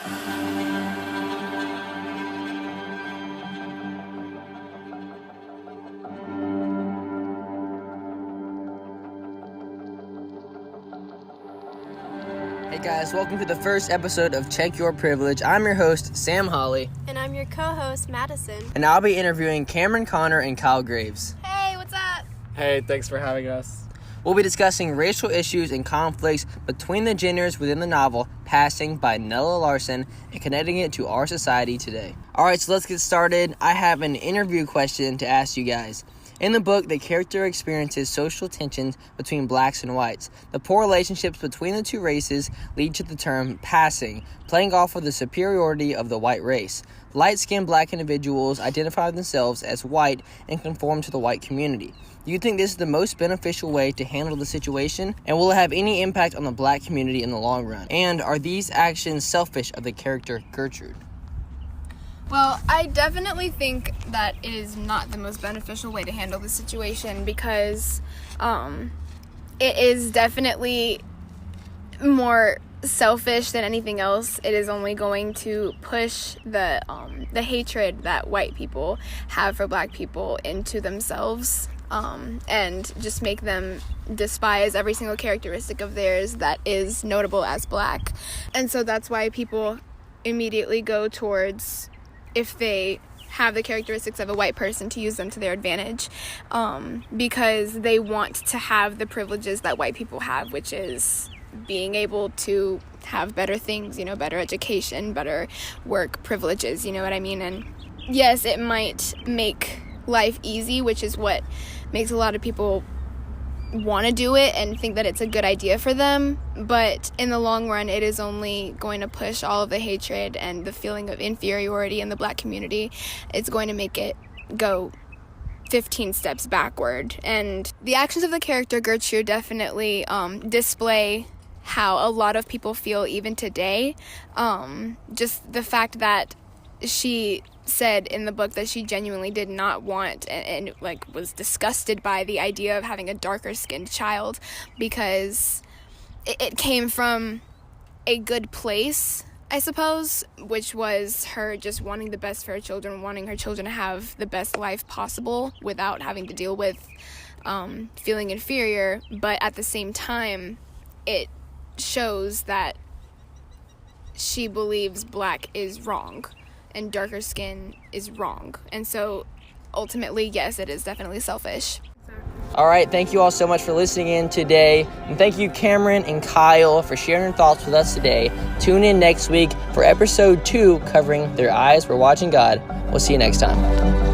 Hey guys, welcome to the first episode of Check Your Privilege. I'm your host, Sam Holly. And I'm your co-host, Madison. And I'll be interviewing Cameron Connor and Kyle Graves. Hey, what's up? Hey, thanks for having us. We'll be discussing racial issues and conflicts between the genders within the novel Passing by Nella Larsen and connecting it to our society today. Alright, so let's get started. I have an interview question to ask you guys. In the book, the character experiences social tensions between blacks and whites. The poor relationships between the two races lead to the term passing, playing off of the superiority of the white race. Light-skinned black individuals identify themselves as white and conform to the white community. Do you think this is the most beneficial way to handle the situation? And will it have any impact on the black community in the long run? And are these actions selfish of the character Gertrude? Well, I definitely think that it is not the most beneficial way to handle the situation because it is definitely more selfish than anything else. It is only going to push the hatred that white people have for black people into themselves and just make them despise every single characteristic of theirs that is notable as black. And so that's why people immediately go towards, if they have the characteristics of a white person, to use them to their advantage, because they want to have the privileges that white people have, which is being able to have better things, better education, better work privileges, you know what I mean? And yes, it might make life easy, which is what makes a lot of people want to do it and think that it's a good idea for them, but in the long run it is only going to push all of the hatred and the feeling of inferiority in the black community. It's going to make it go 15 steps backward. And the actions of the character Gertrude definitely display how a lot of people feel even today. Just the fact that she said in the book that she genuinely did not want and was disgusted by the idea of having a darker skinned child because it came from a good place, I suppose, which was her just wanting the best for her children, wanting her children to have the best life possible without having to deal with feeling inferior. But at the same time, it shows that she believes black is wrong and darker skin is wrong. And so ultimately, yes, it is definitely selfish. All right, thank you all so much for listening in today. And thank you, Cameron and Kyle, for sharing your thoughts with us today. Tune in next week for episode 2 covering Their Eyes Were Watching God. We'll see you next time.